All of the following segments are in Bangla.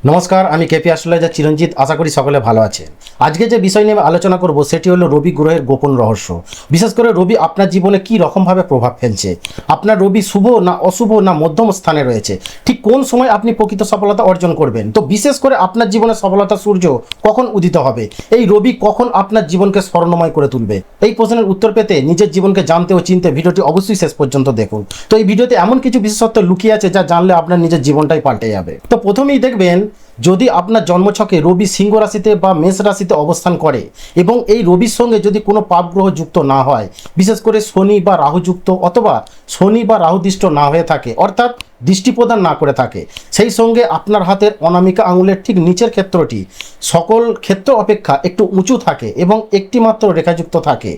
নমস্কার, আমি কেপি অ্যাস্ট্রোলজার চিরঞ্জিত। আশা করি সকলে ভালো আছেন। আজকে যে বিষয় নিয়ে আলোচনা করব সেটি হলো রবি গ্রহের গোপন রহস্য। বিশেষ করে রবি আপনার জীবনে কী রকমভাবে প্রভাব ফেলছে, আপনার রবি শুভ না অশুভ না মধ্যম স্থানে রয়েছে, ঠিক কোন সময় আপনি প্রকৃত সফলতা অর্জন করবেন, তো বিশেষ করে আপনার জীবনে সফলতা সূর্য কখন উদিত হবে, এই রবি কখন আপনার জীবনকে স্বর্ণময় করে তুলবে, এই প্রশ্নের উত্তর পেতে নিজের জীবনকে জানতে ও চিনতে ভিডিওটি অবশ্যই শেষ পর্যন্ত দেখুন। তো এই ভিডিওতে এমন কিছু বিশেষত্ব লুকিয়ে আছে যা জানলে আপনার নিজের জীবনটাই পাল্টে যাবে। তো প্রথমেই দেখবেন, যদি আপনার জন্মছকে রবি সিংহ রাশিতে বা মেষ রাশিতে অবস্থান করে এবং এই রবির সঙ্গে যদি কোনো পাপগ্রহ যুক্ত না হয়, বিশেষ করে শনি বা রাহু যুক্ত অথবা শনি বা রাহু দৃষ্ট না হয়ে থাকে, অর্থাৎ দৃষ্টি প্রদান না করে থাকে, সেই সঙ্গে আপনার হাতের অনামিকা আঙুলের ঠিক নিচের ক্ষেত্রটি সকল ক্ষেত্র অপেক্ষা একটু উঁচু থাকে এবং একটি মাত্র রেখাযুক্ত থাকে,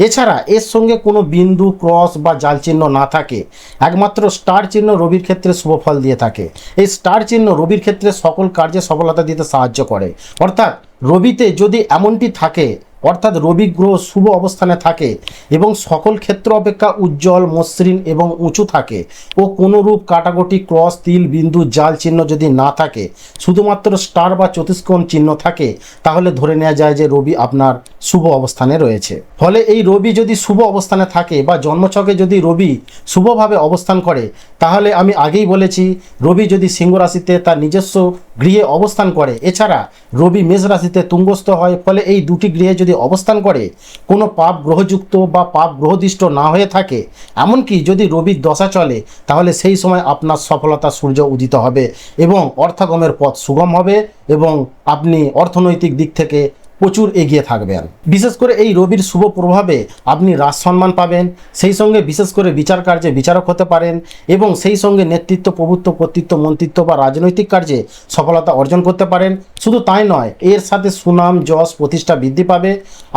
এছাড়া এর সঙ্গে কোনো বিন্দু, ক্রস বা জাল চিহ্ন না থাকে, একমাত্র স্টার চিহ্ন রবির ক্ষেত্রে শুভ ফল দিয়ে থাকে। এই স্টার চিহ্ন রবির ক্ষেত্রে সকল কার্যে সফলতা দিতে সাহায্য করে। অর্থাৎ রবিতে যদি এমনটি থাকে, অর্থাৎ রবি গ্রহ শুভ অবস্থানে থাকে এবং সকল ক্ষেত্র অপেক্ষা উজ্জ্বল, মসৃণ এবং উঁচু থাকে ও কোনোরূপ কাটাকুটি, ক্রস, তিল, বিন্দু, জাল চিহ্ন যদি না থাকে, শুধুমাত্র স্টার বা চতুষ্কোণ চিহ্ন থাকে, তাহলে ধরে নেওয়া যায় যে রবি আপনার শুভ অবস্থানে রয়েছে। ফলে এই রবি যদি শুভ অবস্থানে থাকে বা জন্মছকে যদি রবি শুভভাবে অবস্থান করে, তাহলে আমি আগেই বলেছি, রবি যদি সিংহ রাশিতে তার নিজস্ব গৃহে অবস্থান করে, এছাড়া রবি মেষ রাশিতে তুঙ্গস্থ হয়, ফলে এই দুটি গৃহে যদি অবস্থান করে কোনো পাপ গ্রহযুক্ত বা পাপ গ্রহদৃষ্ট না হয়ে থাকে, এমনকি যদি রবির দশা চলে, তাহলে সেই সময় আপনার সফলতা সূর্য উদিত হবে এবং অর্থাগমের পথ সুগম হবে এবং আপনি অর্থনৈতিক দিক থেকে প্রচুর এগিয়ে থাকবেন। বিশেষ করে এই রবির শুভ প্রভাবে আপনি রাজ সম্মান পাবেন, সেই সঙ্গে বিশেষ করে বিচার কার্যে বিচারক হতে পারেন এবং সেই সঙ্গে নেতৃত্ব, প্রভুত্ব, কর্তৃত্ব, মন্ত্রিত্ব বা রাজনৈতিক কার্যে সফলতা অর্জন করতে পারেন। শুধু তাই নয়, এর সাথে সুনাম, যশ, প্রতিষ্ঠা বৃদ্ধি পাবে।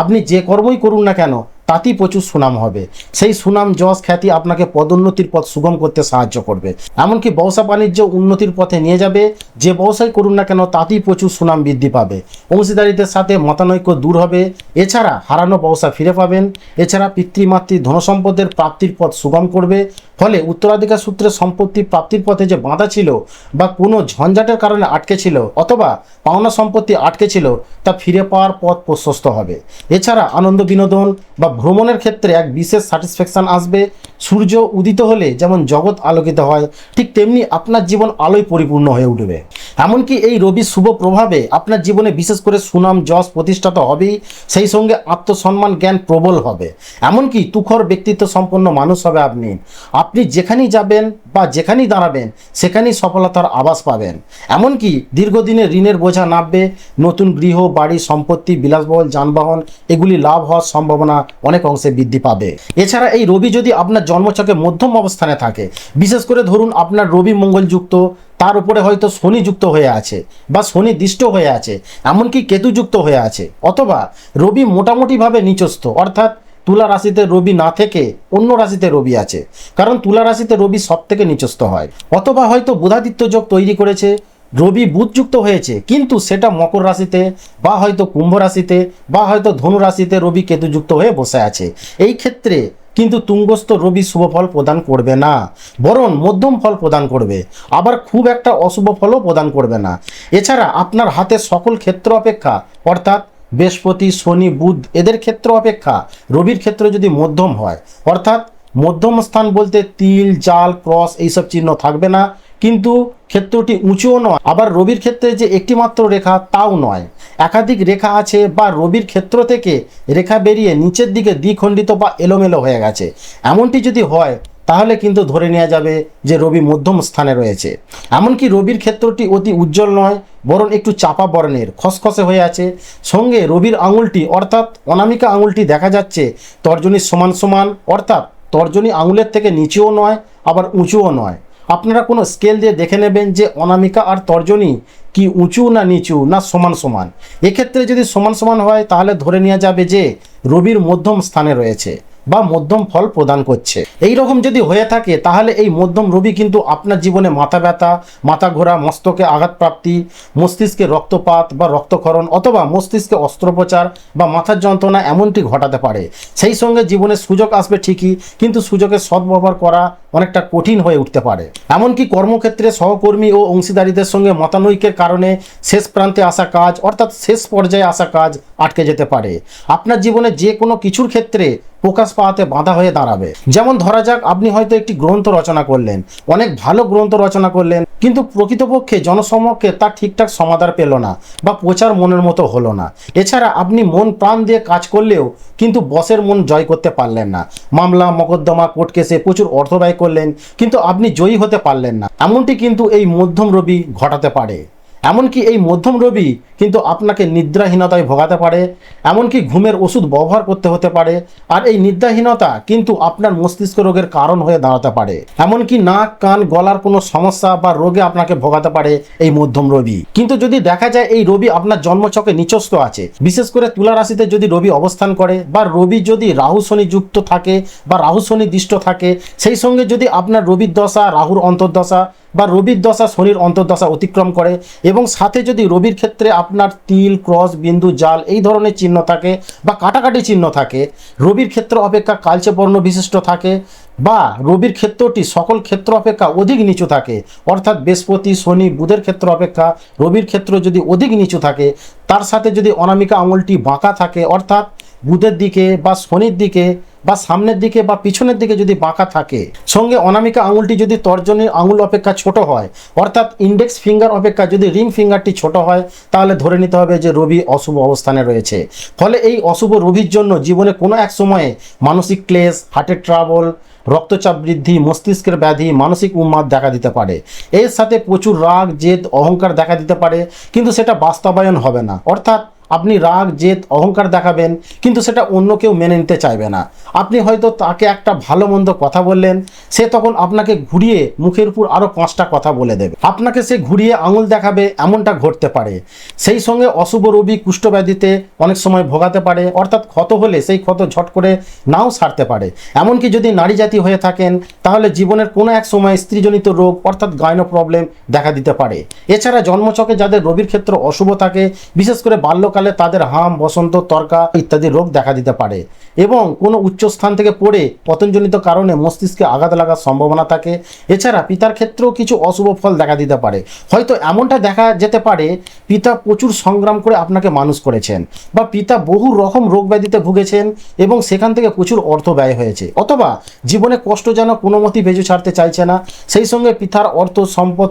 আপনি যে কর্মই করুন না কেন, তাতেই প্রচুর সুনাম হবে। সেই সুনাম, যশ, খ্যাতি আপনাকে পদোন্নতির পথ সুগম করতে সাহায্য করবে, এমনকি ব্যবসা বাণিজ্য উন্নতির পথে নিয়ে যাবে। যে ব্যবসায় করুন না কেন, তাতেই প্রচুর সুনাম বৃদ্ধি পাবে। অংশীদারিত্বের সাথে মতানৈক্য দূর হবে, এছাড়া হারানো ব্যবসা ফিরে পাবেন। এছাড়া পিতৃমাতৃ ধনসম্পদের প্রাপ্তির পথ সুগম করবে। ফলে উত্তরাধিকার সূত্রে সম্পত্তি প্রাপ্তির পথে যে বাধা ছিল বা কোনো ঝঞ্ঝাটের কারণে আটকে ছিল অথবা পাওনা সম্পত্তি আটকে ছিল, তা ফিরে পাওয়ার পথ প্রশস্ত হবে। এছাড়া আনন্দ, বিনোদন বা ভ্রমণের ক্ষেত্রে এক বিশেষ স্যাটিসফ্যাকশান আসবে। সূর্য উদিত হলে যেমন জগৎ আলোকিত হয়, ঠিক তেমনি আপনার জীবন আলোয় পরিপূর্ণ হয়ে উঠবে। এমনকি এই রবির শুভ প্রভাবে আপনার জীবনে বিশেষ করে সুনাম, যশ, প্রতিষ্ঠা তো হবেই, সেই সঙ্গে আত্মসম্মান, জ্ঞান প্রবল হবে। এমনকি তুখর ব্যক্তিত্ব সম্পন্ন মানুষ হবে আপনি। আপনি যেখানেই যাবেন বা যেখানেই দাঁড়াবেন, সেখানেই সফলতার আভাস পাবেন। এমনকি দীর্ঘদিনের ঋণের বোঝা নামবে, নতুন গৃহ, বাড়ি, সম্পত্তি, বিলাসবহুল যানবাহন এগুলি লাভ হওয়ার সম্ভাবনা অনেক অংশে বৃদ্ধি পাবে। এছাড়া এই রবি যদি আপনার জন্মছকে মধ্যম অবস্থানে থাকে, বিশেষ করে ধরুন আপনার রবি মঙ্গলযুক্ত, তার উপরে হয়তো শনি যুক্ত হয়ে আছে বা শনি দৃষ্ট হয়ে আছে, এমনকি কেতু যুক্ত হয়ে আছে, অথবা রবি মোটামুটিভাবে নিচস্থ, অর্থাৎ তুলা রাশিতে রবি না থেকে অন্য রাশিতে রবি আছে, কারণ তুলা রাশিতে রবি সব থেকে নিচস্থ হয়, অথবা হয়তো বুধাদিত্য যোগ তৈরি করেছে, রবি বুধযুক্ত হয়েছে কিন্তু সেটা মকর রাশিতে বা হয়তো কুম্ভ রাশিতে বা হয়তো ধনু রাশিতে রবি কেতুযুক্ত হয়ে বসে আছে। এই ক্ষেত্রে কিন্তু তুঙ্গস্থ রবি শুভ ফল প্রদান করবে না, বরং মধ্যম ফল প্রদান করবে, আবার খুব একটা অশুভ ফলও প্রদান করবে না। এছাড়া আপনার হাতের সকল ক্ষেত্র অপেক্ষা, অর্থাৎ বৃহস্পতি, শনি, বুধ এদের ক্ষেত্র অপেক্ষা রবির ক্ষেত্র যদি মধ্যম হয়, অর্থাৎ মধ্যম স্থান বলতে তিল, জাল, ক্রস এইসব চিহ্ন থাকবে না, কিন্তু ক্ষেত্রটি উঁচুও নয়, আবার রবির ক্ষেত্রে যে একটি মাত্র রেখা তাও নয়, একাধিক রেখা আছে, বা রবির ক্ষেত্র থেকে রেখা বেরিয়ে নিচের দিকে দ্বিখণ্ডিত বা এলোমেলো হয়ে গেছে, এমনটি যদি হয়, তাহলে কিন্তু ধরে নেওয়া যাবে যে রবি মধ্যম স্থানে রয়েছে। এমনকি রবির ক্ষেত্রটি অতি উজ্জ্বল নয়, বরং একটু চাপা বর্ণের, খসখসে হয়ে আছে। সঙ্গে রবির আঙুলটি, অর্থাৎ অনামিকা আঙুলটি দেখা যাচ্ছে তর্জনীর সমান সমান, অর্থাৎ তর্জনী আঙুলের থেকে নিচেও নয় আবার উঁচুও নয়। আপনারা কোনো স্কেল দিয়ে দেখে নেবেন যে অনামিকা আর তর্জনী কি উঁচু না নিচু না সমান সমান। এক্ষেত্রে যদি সমান সমান হয়, তাহলে ধরে নেওয়া যাবে যে রবির মধ্যম স্থানে রয়েছে বা মধ্যম ফল প্রদান করছে। এই রকম যদি হয়ে থাকে, তাহলে এই মধ্যম রবি কিন্তু আপনার জীবনে মাথা ব্যথা, মাথা ঘোরা, মস্তকে আঘাতপ্রাপ্তি, মস্তিষ্কে রক্তপাত বা রক্তক্ষরণ অথবা মস্তিষ্কে অস্ত্রোপচার বা মাথার যন্ত্রণা এমনটি ঘটাতে পারে। সেই সঙ্গে জীবনে সুযোগ আসবে ঠিকই, কিন্তু সুযোগের সদ্ব্যবহার করা অনেকটা কঠিন হয়ে উঠতে পারে। এমনকি কর্মক্ষেত্রে সহকর্মী ও অংশীদারীদের সঙ্গে মতানৈক্যের কারণে শেষ প্রান্তে আসা কাজ অর্থাৎ শেষ পর্যায়ে আসা কাজ আটকে যেতে পারে। আপনার জীবনে যে কোনো কিছুর ক্ষেত্রে প্রকাশ পাওয়াতে বাধা হয়ে দাঁড়াবে। যেমন ধরা যাক, আপনি হয়তো একটি গ্রন্থ রচনা করলেন, অনেক ভালো গ্রন্থ রচনা করলেন, কিন্তু প্রকৃতপক্ষে জনসমক্ষে তার ঠিকঠাক সমাদর পেল না বা প্রচার মনের মতো হলো না। এছাড়া আপনি মন প্রাণ দিয়ে কাজ করলেও কিন্তু বসের মন জয় করতে পারলেন না। মামলা মোকদ্দমা কোর্ট কেসে প্রচুর অর্থ ব্যয় করলেন, কিন্তু আপনি জয়ী হতে পারলেন না। এমনটি কিন্তু এই মধ্যম রবি ঘটাতে পারে। এমনকি এই মধ্যম রবি কিন্তু আপনাকে নিদ্রাহীনতায় ভোগাতে পারে, এমনকি ঘুমের ওষুধ ব্যবহার করতে হতে পারে। আর এই নিদ্রাহীনতা কিন্তু আপনার মস্তিষ্ক রোগের কারণ হয়ে দাঁড়াতে পারে। এমনকি নাক কান গলার কোনো সমস্যা বা রোগে আপনাকে ভোগাতে পারে এই মধ্যম রবি। কিন্তু যদি দেখা যায় এই রবি আপনার জন্মছকে নিচস্থ আছে, বিশেষ করে তুলা রাশিতে যদি রবি অবস্থান করে বা রবি যদি রাহু শনি যুক্ত থাকে বা রাহু শনি দৃষ্ট থাকে, সেই সঙ্গে যদি আপনার রবির দশা রাহুর অন্তর্দশা বা রবির দশা শনির অন্তর্দশা অতিক্রম করে এবং সাথে যদি রবির ক্ষেত্রে আপনার তিল ক্রস বিন্দু জাল এই ধরনের চিহ্ন থাকে বা কাটাকাটি চিহ্ন থাকে, রবির ক্ষেত্র অপেক্ষা কালচে বর্ণ বিশিষ্ট থাকে বা রবির ক্ষেত্রটি সকল ক্ষেত্র অপেক্ষা অধিক নিচু থাকে, অর্থাৎ বৃহস্পতি শনি বুধের ক্ষেত্র অপেক্ষা রবির ক্ষেত্র যদি অধিক নিচু থাকে, তার সাথে যদি অনামিকা আঙুলটি বাঁকা থাকে অর্থাৎ বুধের দিকে বা শনির দিকে বা সামনের দিকে বা পিছনের দিকে যদি বাঁকা থাকে, সঙ্গে অনামিকা আঙুলটি যদি তর্জনীর আঙুল অপেক্ষা ছোট হয় অর্থাৎ ইন্ডেক্স ফিঙ্গার অপেক্ষা যদি রিং ফিঙ্গারটি ছোট হয়, তাহলে ধরে নিতে হবে যে রবি অশুভ অবস্থানে রয়েছে। ফলে এই অশুভ রবির জন্য জীবনে কোনো এক সময়ে মানসিক ক্লেশ, হার্টের ট্রাবল, রক্তচাপ বৃদ্ধি, মস্তিষ্কের ব্যাধি, মানসিক উন্মাদ দেখা দিতে পারে। এর সাথে প্রচুর রাগ জেদ অহংকার দেখা দিতে পারে, কিন্তু সেটা বাস্তবায়ন হবে না। অর্থাৎ আপনি রাগ জেদ অহংকার দেখাবেন, কিন্তু সেটা অন্য কেউ মেনে নিতে চাইবে না। আপনি হয়তো তাকে একটা ভালো মন্দ কথা বললেন, সে তখন আপনাকে ঘুরিয়ে মুখের উপর আরও 5টা কথা বলে দেবে, আপনাকে সে ঘুরিয়ে আঙুল দেখাবে, এমনটা ঘটতে পারে। সেই সঙ্গে অশুভ রবি কুষ্ঠব্যাধিতে অনেক সময় ভোগাতে পারে, অর্থাৎ ক্ষত হলে সেই ক্ষত ঝট করে নাও সারতে পারে। এমনকি যদি নারী জাতি হয়ে থাকেন, তাহলে জীবনের কোনো এক সময় স্ত্রীজনিত রোগ অর্থাৎ গাইনো প্রবলেম দেখা দিতে পারে। এছাড়া জন্মছকে যাদের রবির ক্ষেত্র অশুভ থাকে, বিশেষ করে বাল্যকালে তাদের হাম বসন্ত তর্কা ইত্যাদি রোগ দেখা দিতে পারে এবং কোনো উচ্চস্থান থেকে পড়ে পতনজনিত কারণে মস্তিষ্কে আঘাত লাগার সম্ভাবনা থাকে। এছাড়া পিতার ক্ষেত্রেও কিছু অশুভ ফল দেখা দিতে পারে। হয়তো এমনটা দেখা যেতে পারে পিতা প্রচুর সংগ্রাম করে আপনাকে মানুষ করেছেন বা পিতা বহু রকম রোগ ব্যাধিতে ভুগেছেন এবং সেখান থেকে প্রচুর অর্থ ব্যয় হয়েছে, অথবা জীবনে কষ্ট যেন কোনো মতেই বেজু ছাড়তে চাইছে না। সেই সঙ্গে পিতার অর্থ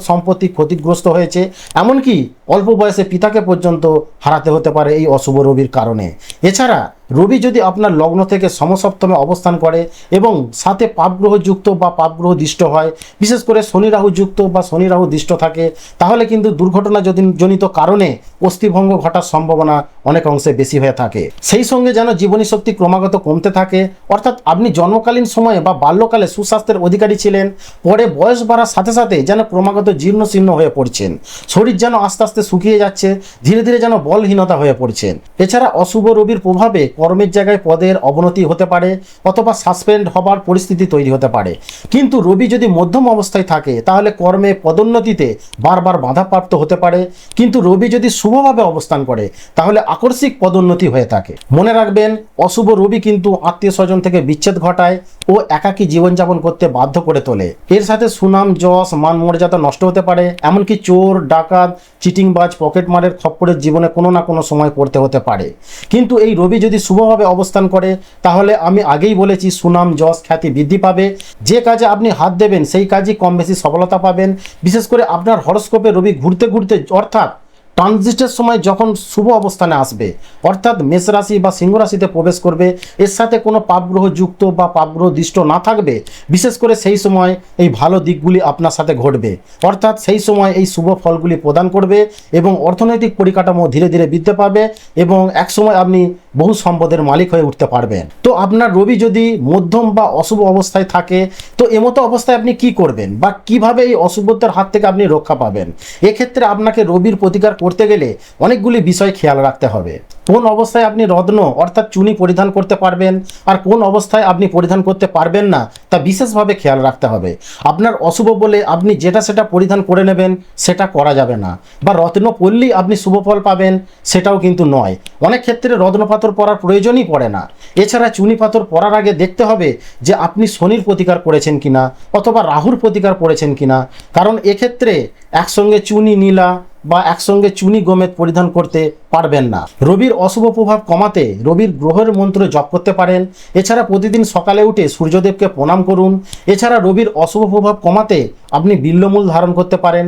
সম্পত্তি ক্ষতিগ্রস্ত হয়েছে, এমনকি অল্প বয়সে পিতাকে পর্যন্ত হারাতে হতে পারে এই অশুভ রবির কারণে। এছাড়া রবি যদি আপনার লগ্ন থেকে সমসপ্তমে অবস্থান করে এবং সাথে পাপগ্রহ যুক্ত বা পাপগ্রহ দৃষ্ট হয়, বিশেষ করে শনি রাহু যুক্ত বা শনি রাহু দৃষ্ট থাকে, তাহলে কিন্তু দুর্ঘটনা জনিত কারণে অস্থিভঙ্গ ঘটার সম্ভাবনা অনেক অংশে বেশি হয়ে থাকে। সেই সঙ্গে যেন জীবনী শক্তি ক্রমাগত কমতে থাকে, অর্থাৎ আপনি জন্মকালীন সময়ে বা বাল্যকালে সুস্বাস্থ্যের অধিকারী ছিলেন, পরে বয়স বাড়ার সাথে সাথে যেন ক্রমাগত জীর্ণশীর্ণ হয়ে পড়ছেন, শরীর যেন আস্তে আস্তে শুকিয়ে যাচ্ছে, ধীরে ধীরে যেন বলহীনতা হয়ে পড়ছেন। এছাড়া অশুভ রবির প্রভাবে কর্মের জায়গায় পদের অবনতি হতে পারে অথবা সাসপেন্ড হবার পরিস্থিতি তৈরি হতে পারে। কিন্তু রবি যদি মধ্যম অবস্থায় থাকে, তাহলে কর্মে পদোন্নতিতে বারবার বাধাপ্রাপ্ত হতে পারে। কিন্তু রবি যদি শুভভাবে অবস্থান করে, তাহলে আকস্মিক পদোন্নতি হয়ে থাকে। মনে রাখবেন, অশুভ রবি কিন্তু আত্মীয় স্বজন থেকে বিচ্ছেদ ঘটায় ও একাকী জীবনযাপন করতে বাধ্য করে তোলে। এর সাথে সুনাম যশ মান মর্যাদা নষ্ট হতে পারে, এমনকি চোর ডাকাত চিটিংবাজ পকেটমারের খপ্পরের জীবনে কোনো না কোনো সময় পড়তে হতে পারে। কিন্তু এই রবি যদি শুভভাবে অবস্থান করে, তাহলে আমি আগেই বলেছি সুনাম যশ খ্যাতি বৃদ্ধি পাবে। যে কাজে আপনি হাত দেবেন সেই কাজই কম বেশি সফলতা পাবেন। বিশেষ করে আপনার হরস্কোপে রবি ঘুরতে ঘুরতে অর্থাৎ ট্রানজিটের সময় যখন শুভ অবস্থানে আসবে, অর্থাৎ মেষ রাশি বা সিংহ রাশিতে প্রবেশ করবে, এর সাথে কোনো পাপগ্রহ যুক্ত বা পাপগ্রহ দৃষ্ট না থাকবে, বিশেষ করে সেই সময় এই ভালো দিকগুলি আপনার সাথে ঘটবে, অর্থাৎ সেই সময় এই শুভ ফলগুলি প্রদান করবে এবং অর্থনৈতিক পরিকাঠামো ধীরে ধীরে বৃদ্ধি পাবে এবং একসময় আপনি বহু সম্পদের মালিক হয়ে উঠতে পারবেন। তো আপনার রবি যদি মধ্যম বা অশুভ অবস্থায় থাকে, তো এমতো অবস্থায় আপনি কি করবেন বা কিভাবে এই অশুভতার হাত থেকে আপনি রক্ষা পাবেন? এক্ষেত্রে আপনাকে রবির প্রতিকার করতে গেলে অনেকগুলি বিষয় খেয়াল রাখতে হবে। কোন অবস্থায় আপনি রত্ন অর্থাৎ চুনি পরিধান করতে পারবেন আর কোন অবস্থায় আপনি পরিধান করতে পারবেন না তা বিশেষভাবে খেয়াল রাখতে হবে। আপনার অশুভ বলে আপনি যেটা সেটা পরিধান করে নেবেন সেটা করা যাবে না, বা রত্ন পরলেই আপনি শুভ ফল পাবেন সেটাও কিন্তু নয়। অনেক ক্ষেত্রে রত্ন পাথর পরার প্রয়োজনই পড়ে না। এছাড়া চুনি পাথর পরার আগে দেখতে হবে যে আপনি শনির প্রতিকার করেছেন কিনা অথবা রাহুর প্রতিকার করেছেন কিনা, কারণ এক্ষেত্রে একসঙ্গে চুনি নীলা বা একসঙ্গে চুনি গোমেদ পরিধান করতে পারবেন না। রবির অশুভ প্রভাব কমাতে রবির গ্রহের মন্ত্র জপ করতে পারেন। এছাড়া প্রতিদিন সকালে উঠে সূর্যদেবকে প্রণাম করুন। এছাড়া রবির অশুভ প্রভাব কমাতে আপনি বিল্বমূল ধারণ করতে পারেন।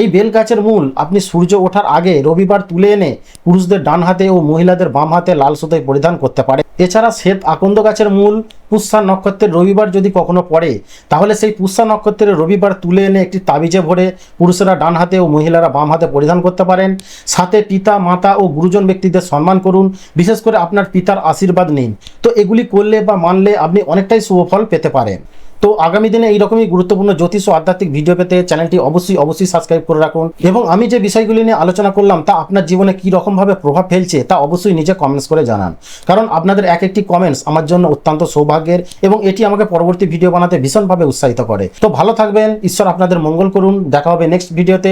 এই বেল গাছের মূল আপনি সূর্য ওঠার আগে রবিবার তুলে এনে পুরুষদের ডান হাতে ও মহিলাদের বাম হাতে লাল সুতোয় পরিধান করতে পারে। এছাড়া শ্বেত আকন্দ গাছের মূল পুষ্যা নক্ষত্রের রবিবার যদি কখনো পড়ে তাহলে সেই পুষ্যা নক্ষত্রের রবিবার তুলে এনে একটি তাবিজে ভরে পুরুষেরা ডান হাতে ও মহিলারা বাম হাতে পরিধান করতে পারেন। সাথে পিতা মাতা ও গুরুজন ব্যক্তিদের সম্মান করুন, বিশেষ করে আপনার পিতার আশীর্বাদ নিন। তো এগুলি করলে বা মানলে আপনি অনেকটাই শুভ ফল পেতে পারেন। তো আগামী দিনে এইরকমই গুরুত্বপূর্ণ জ্যোতিষ ও আধ্যাত্মিক ভিডিও পেতে চ্যানেলটি অবশ্যই সাবস্ক্রাইব করে রাখুন। এবং আমি যে বিষয়গুলি নিয়ে আলোচনা করলাম তা আপনার জীবনে কী রকমভাবে প্রভাব ফেলছে তা অবশ্যই নিজে কমেন্টস করে জানান, কারণ আপনাদের এক একটি কমেন্টস আমার জন্য অত্যন্ত সৌভাগ্যের এবং এটি আমাকে পরবর্তী ভিডিও বানাতে ভীষণভাবে উৎসাহিত করে। তো ভালো থাকবেন, ঈশ্বর আপনাদের মঙ্গল করুন। দেখা হবে নেক্সট ভিডিওতে।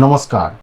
নমস্কার।